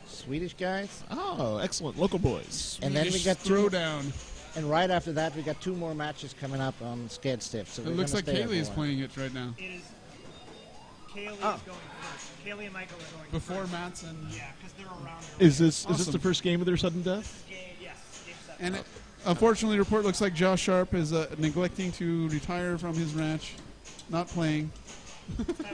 Swedish guys. Oh, excellent. Local boys. And then we got two. Throwdown. And right after that, we got two more matches coming up on Scared Stiff. So It looks like Kaylee is playing it right now. It is. Kaylee is going first. Kaylee and Michael are going Before first. Mats and... Yeah, because they're around. Is this Awesome. the first game of their sudden death? Yes. Game 7. And unfortunately, the report looks like Josh Sharp is neglecting to retire from his match, not playing. Time to play.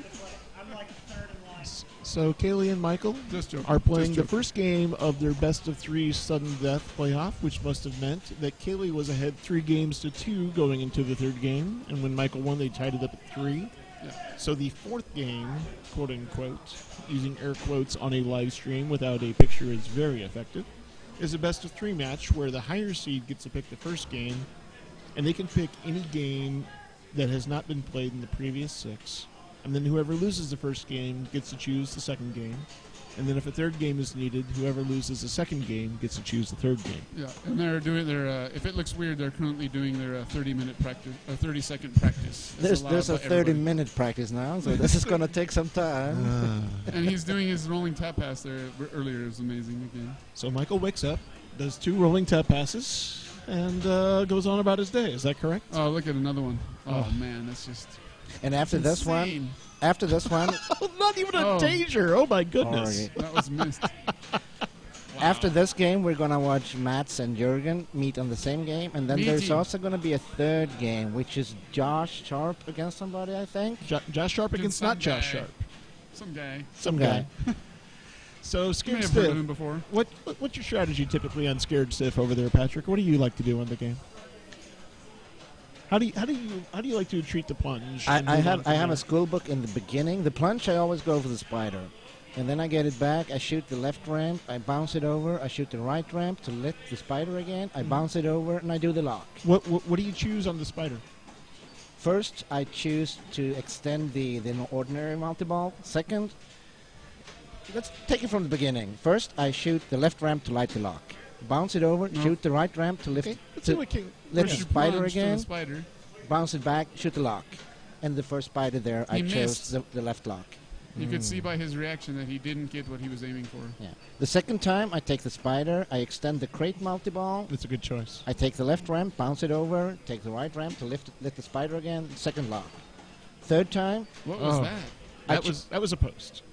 I'm like third in line. So Kaylee and Michael Just joking. are playing Just the joking. first game of their best of three sudden death playoff, which must have meant that Kaylee was ahead 3-2 going into the third game, and when Michael won, they tied it up at 3. Yeah. So the fourth game, quote unquote, using air quotes on a live stream without a picture is very effective, is a best of 3 match where the higher seed gets to pick the first game, and they can pick any game that has not been played in the previous 6. And then whoever loses the first game gets to choose the second game. And then if a third game is needed, whoever loses the second game gets to choose the third game. Yeah, and they're doing their. If it looks weird, they're currently doing their 30-minute practice, 30-second practice. It's There's a allowed by everybody. 30-minute practice now, so this is going to take some time. And he's doing his rolling tap pass there earlier. It was amazing again. So Michael wakes up, does 2 rolling tap passes, and goes on about his day. Is that correct? Oh, look at another one. Oh, Oh. man, that's just And after this one, insane. Not even a Oh. danger. Oh, my goodness. Sorry. That was missed. after this game, we're going to watch Mats and Jürgen meet on the same game. And then there's Meeting. also going to be a third game, which is Josh Sharp against somebody, I think. Josh Sharp against Some not Josh guy. Sharp. Some guy. Some guy. So You may Scared have heard of Stiff. him before. What's your strategy typically on Scared Stiff over there, Patrick? What do you like to do on the game? How do you like to treat the plunge? and I move on have from a there? school book in the beginning. The plunge, I always go for the spider. And then I get it back. I shoot the left ramp. I bounce it over. I shoot the right ramp to lift the spider again. I bounce it over, and I do the lock. What do you choose on the spider? First, I choose to extend the ordinary multi-ball. Second, let's take it from the beginning. First, I shoot the left ramp to light the lock. Bounce it over, No. shoot the right ramp to lift, Okay, let's to see what King. lift First the you spider plunge to the again, spider. bounce it back, shoot the lock. And the first spider there, I He chose missed. the left lock. You could see by his reaction that he didn't get what he was aiming for. Yeah. The second time, I take the spider, I extend the crate multi-ball, That's a good choice. I take the left ramp, bounce it over, take the right ramp to lift the spider again, second lock. Third time, What was Oh. that? That was a post.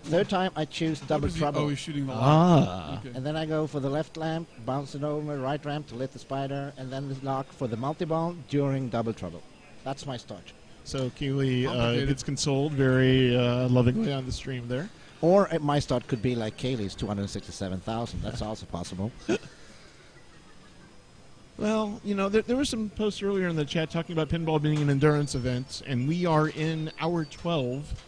third time I choose What double was he- trouble. Oh, he's shooting the lock. Ah. Okay. And then I go for the left lamp, bounce it over, right ramp to lift the spider, and then the lock for the multi-ball during double trouble. That's my start. So Keeley Complicated. gets consoled very lovingly on the stream there. Or my start could be like Kaylee's 267,000. That's also possible. Well, you know, there were some posts earlier in the chat talking about pinball being an endurance event, and we are in hour 12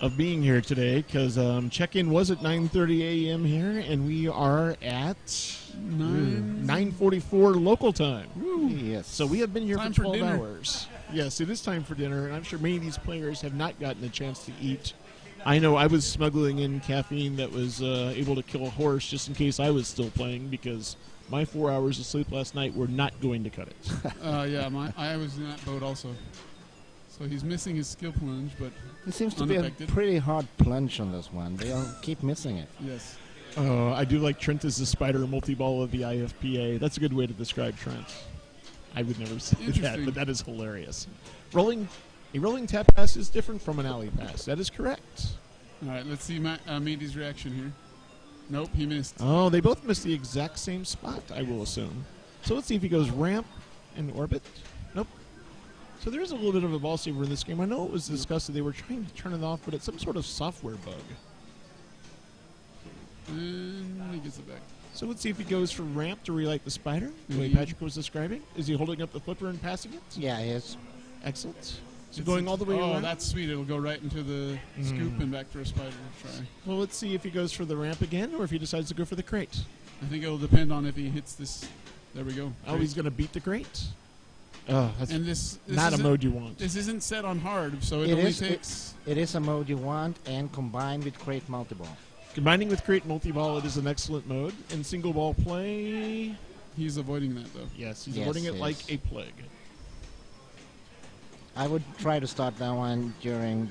of being here today because check-in was at 9:30 a.m. here, and we are at 9:44 local time. Yes. So we have been here Time for for 12 dinner. hours. Yes, it is time for dinner, and I'm sure many of these players have not gotten a chance to eat. I know I was smuggling in caffeine that was able to kill a horse just in case I was still playing because my 4 hours of sleep last night were not going to cut it. Yeah, I was in that boat also. So he's missing his skill plunge, but It seems to be a unaffected. pretty hard plunge on this one. They all keep missing it. yes. I do like Trent as the spider multi-ball of the IFPA. That's a good way to describe Trent. I would never say that, Interesting. but that is hilarious. A rolling tap pass is different from an alley pass. That is correct. All right, let's see Matey's reaction here. Nope, he missed. Oh, they both missed the exact same spot, I will assume. So let's see if he goes ramp and orbit. Nope. So there is a little bit of a ball saver in this game. I know it was discussed that they were trying to turn it off, but it's some sort of software bug. And he gets it back. So let's see if he goes for ramp to relight the spider, the way Mhm. Patrick was describing. Is he holding up the flipper and passing it? Yeah, yes. Excellent. So going all the way Oh, around? that's sweet. It'll go right into the scoop and back for a spider try. Well, let's see if he goes for the ramp again or if he decides to go for the crate. I think it'll depend on if he hits this. There we go. Oh, he's going to beat the crate? Oh, that's And this not a isn't- mode you want. This isn't set on hard, so it It only is- takes. It is a mode you want and combined with crate multi-ball. Combining with crate multi-ball, it is an excellent mode. And single ball play, He's avoiding that though. yes, he's Yes, avoiding it yes. like a plague. I would try to start that one during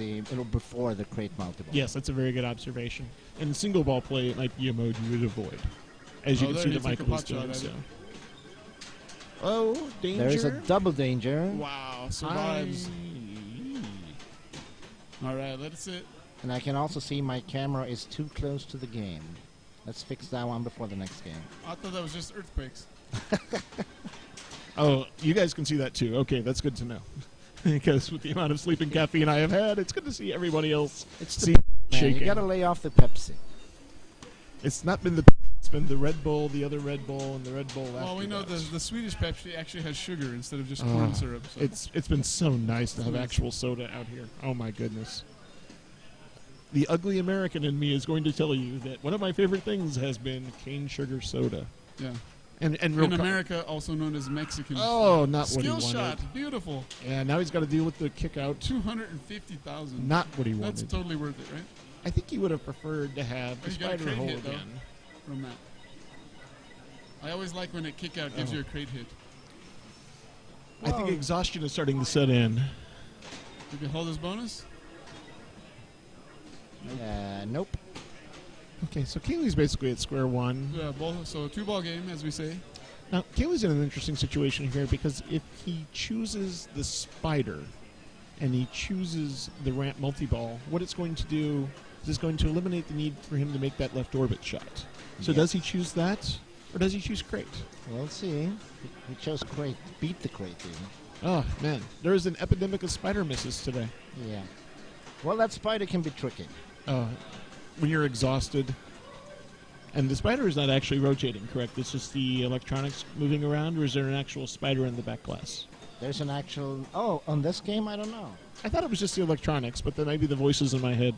before the crate multiple. Yes, that's a very good observation. In single ball play, it might be a mode you would avoid. As you can see that Michael was doing so. Oh, danger. There is a double danger. Wow, survives. All right, let it sit. And I can also see my camera is too close to the game. Let's fix that one before the next game. I thought that was just earthquakes. Oh, you guys can see that too. Okay, that's good to know. Because with the amount of sleeping caffeine I have had, it's good to see everybody else shaking. You gotta lay off the Pepsi. It's not been it's been the Red Bull, the other Red Bull, and the Red Bull after Well, we know that. the Swedish Pepsi actually has sugar instead of just corn syrup. So. It's been so nice to have actual soda out here. Oh my goodness. The ugly American in me is going to tell you that one of my favorite things has been cane sugar soda. Yeah. And in America, also known as Mexican. Oh, not what he skill wanted. shot, beautiful. Yeah, now he's got to deal with the kick out. 250,000. Not what he wanted. That's totally worth it, right? I think he would have preferred to have the spider hole again. From that. I always like when a kick out gives you a crate hit. I think exhaustion is starting to set in. You can hold his bonus? Nope. Okay, so Kaylee's basically at square one. Yeah, so 2-ball game, as we say. Now, Kaylee's in an interesting situation here because if he chooses the spider and he chooses the ramp multi-ball, what it's going to do is it's going to eliminate the need for him to make that left orbit shot. So does he choose that, or does he choose crate? We'll see. He chose crate. Beat the crate, even. Oh, man. There is an epidemic of spider misses today. Yeah. Well, that spider can be tricky. When you're exhausted. And the spider is not actually rotating, correct? It's just the electronics moving around, or is there an actual spider in the back glass? There's an actual... Oh, on this game, I don't know. I thought it was just the electronics, but then maybe the voices in my head.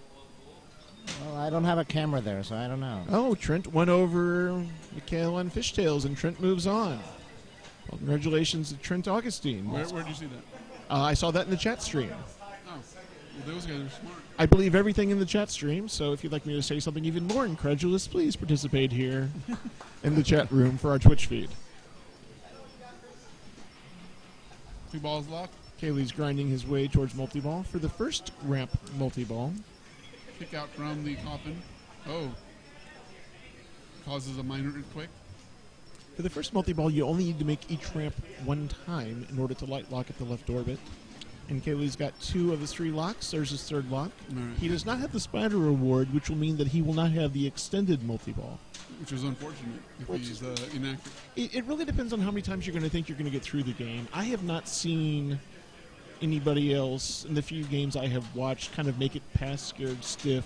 Well, I don't have a camera there, so I don't know. Oh, Trent went over Mikhail on Fishtails, and Trent moves on. Well, congratulations to Trent Augustine. Where did you see that? I saw that in the chat stream. Oh, well, those guys are smart. I believe everything in the chat stream, so if you'd like me to say something even more incredulous, please participate here in the chat room for our Twitch feed. 2 balls locked. Kaylee's grinding his way towards multi-ball for the first ramp multi-ball. Kick out from the coffin. Oh. Causes a minor earthquake. For the first multi-ball, you only need to make each ramp one time in order to light lock at the left orbit. And Kaylee's got 2 of his 3 locks. There's his 3rd lock. Right. He does not have the spider reward, which will mean that he will not have the extended multi-ball. Which is unfortunate if he's inactive. It really depends on how many times you're going to think you're going to get through the game. I have not seen anybody else in the few games I have watched kind of make it past Scared Stiff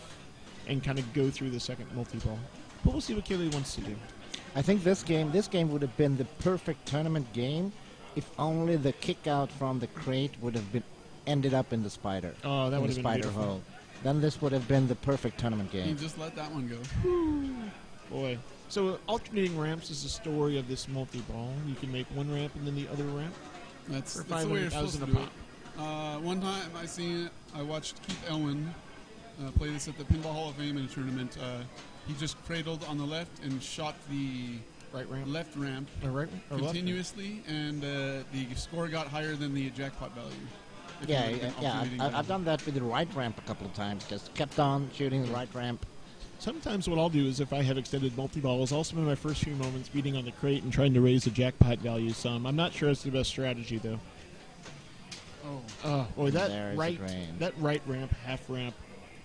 and kind of go through the second multi-ball. But we'll see what Kaylee wants to do. I think this game would have been the perfect tournament game if only the kick out from the crate would have been ended up in the spider. Oh, that would have been spider beautiful. hole. Then this would have been the perfect tournament You game. just let that one go. Boy. So alternating ramps is the story of this multi-ball. You can make one ramp and then the other ramp. That's for the way you're supposed to 500,000 do a it. pop. One time I watched Keith Elwin play this at the Pinball Hall of Fame in a tournament. He just cradled on the left and shot the Right ramp. left ramp Or continuously, and the score got higher than the jackpot value. I've done that with the right ramp a couple of times. Just kept on shooting the right ramp. Sometimes what I'll do is if I have extended multi-balls, I'll spend my first few moments beating on the crate and trying to raise the jackpot value some. I'm not sure it's the best strategy, though. Oh. Boy, that There's right ramp, half ramp,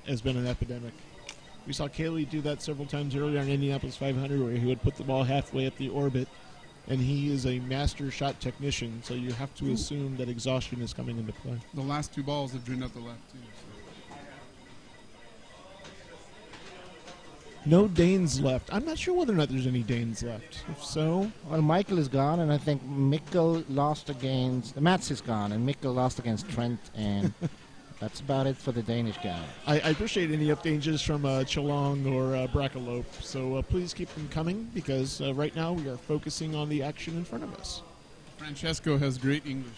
has been an epidemic. We saw Kaylee do that several times earlier on Indianapolis 500, where he would put the ball halfway up the orbit, and he is a master shot technician, so you have to assume that exhaustion is coming into play. The last 2 balls have drained out the left, too. So. No Danes left. I'm not sure whether or not there's any Danes left. If so, Well, Michael is gone, and I think Mikkel lost against... Mats is gone, and Mikkel lost against Trent, and that's about it for the Danish guy. I appreciate any updates from Chalong or Bracalope, so please keep them coming, because right now we are focusing on the action in front of us. Francesco has great English.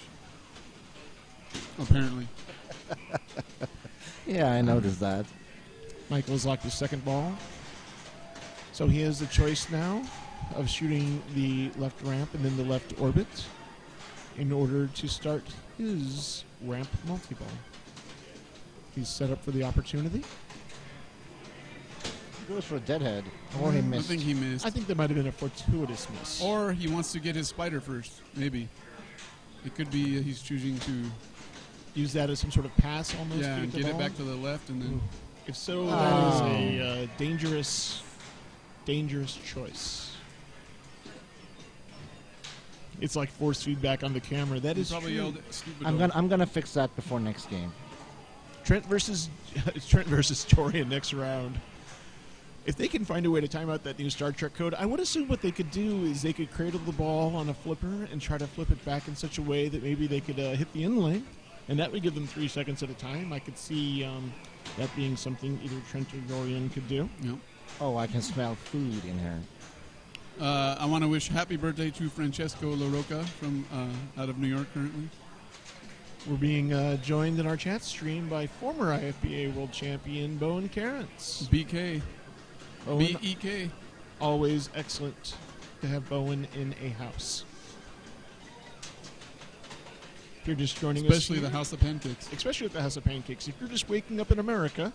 Apparently. Yeah, I noticed that. Michael's locked his second ball. So he has the choice now of shooting the left ramp and then the left orbit. in order to start his ramp multi-ball. He's set up for the opportunity. Goes for a deadhead. Or he I missed. think he missed. I think there might have been a fortuitous miss. Or he wants to get his spider first. Maybe. It could be he's choosing to Use that as some sort of pass almost. to and the get it ball. back to the left and then. If so, Oh. that is a dangerous choice. It's like force feedback on the camera. That He is probably true. yelled stupid. I'm gonna fix that before next game. Trent versus Torian next round. If they can find a way to time out that new Star Trek code, I would assume what they could do is they could cradle the ball on a flipper and try to flip it back in such a way that maybe they could hit the in lane, and that would give them 3 seconds at a time. I could see that being something either Trent or Torian could do. Yep. Oh, I can smell food in here. I want to wish happy birthday to Francesco LaRocca from out of New York currently. We're being joined in our chat stream by former IFPA World Champion Bowen Carents. BK. Bowen, BEK. always excellent to have Bowen in a house. If you're just joining us, Especially the House of Pancakes. especially at the House of Pancakes. If you're just waking up in America,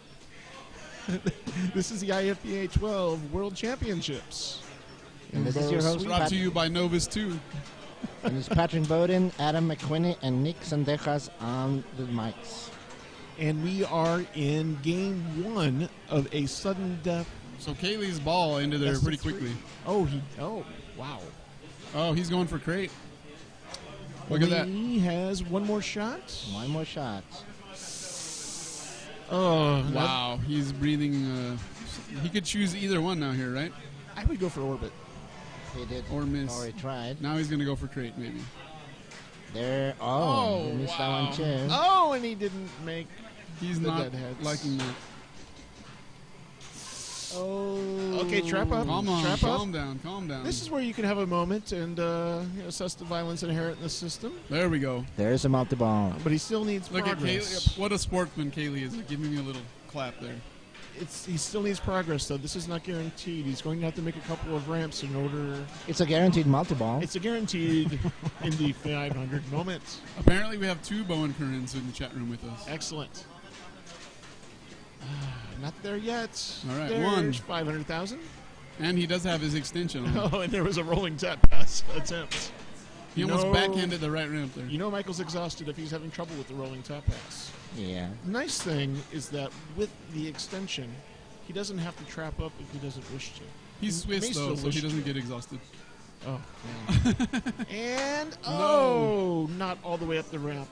this is the IFPA12 World Championships. And this is your host, Brought to you by Novus 2. And it's Patrick Bowden, Adam McQuinney, and Nick Sendejas on the mics. And we are in game 1 of a sudden death. So Kaylee's ball into there Best of pretty three. quickly. Oh, wow. Oh, he's going for crate. Look at that. He has one more shot. One more shot. Oh, Wow, he's breathing. He could choose either one now here, right? I would go for orbit. He did. Or miss. Or he tried. Now he's going to go for crate, maybe. There. Oh, he missed wow. that one too. Oh, and he didn't make. He's The not deadheads. liking that. Oh. Okay, trap up. Calm on, Trap calm up. down, calm down. This is where you can have a moment and assess the violence inherent in the system. There we go. There's a multi-ball. But he still needs Look at progress. Kaylee. What a sportsman Kaylee is. Giving me a little clap there. He still needs progress, though. This is not guaranteed. He's going to have to make a couple of ramps in order. It's a guaranteed multi-ball. It's a guaranteed in the 500 moment. Apparently, we have 2 Bowen Currents in the chat room with us. Excellent. Not there yet. All right, There's one. 500,000. And he does have his extension on. Oh, and there was a rolling tap pass attempt. He almost backhanded the right ramp there. You know Michael's exhausted if he's having trouble with the rolling tap pass. Yeah. The nice thing is that with the extension, he doesn't have to trap up if he doesn't wish to. He's He may Swiss, still though, so wish he to. doesn't get exhausted. Oh, man. And, not all the way up the ramp.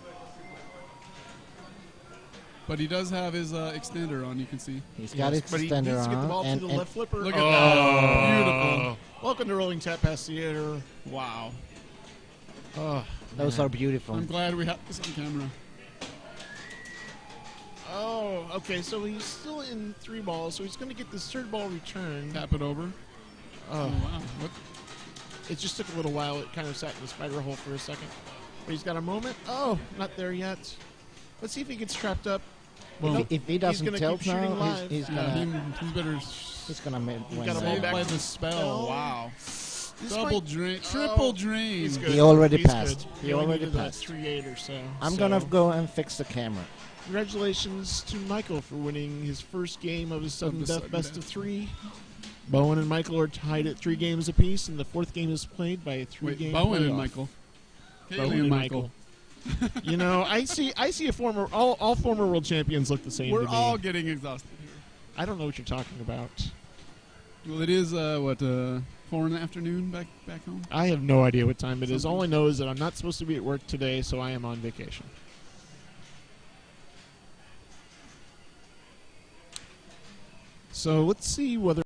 But he does have his extender on, you can see. He's got his But he extender needs to get the ball on. to the left flipper. Look at that. Beautiful. Welcome to Rolling Tap Pass Theater. Wow. Oh, Those man. are beautiful. I'm glad we have this on camera. Oh, okay, so he's still in 3 balls, so he's going to get this 3rd ball returned. Tap it over. Oh, wow. What? it just took a little while. It kind of sat in the spider hole for a second. But he's got a moment. Oh, not there yet. Let's see if he gets trapped up. Well, if he doesn't gonna tilt keep shooting now, live. he's Yeah, gonna he's better win. got a ball saved back by to the the spell. spell. Wow. This Double might- drain. Oh, Triple drain. He's good. He already He's passed. good. He only already needed that passed. 3-8 or so. I'm So, gonna go and fix the camera. Congratulations to Michael for winning his first game of his sudden the death sudden best death. of 3. Bowen and Michael are tied at 3 games apiece, and the 4th game is played by a 3-game Bowen and playoff. Michael. Bowen Kaylee and Michael. You know, I see a former all former world champions look the same We're to me. all getting exhausted here. I don't know what you're talking about. Well, it is 4 in the afternoon back home. I have no idea what time it is. Something. All I know is that I'm not supposed to be at work today, so I am on vacation. So let's see whether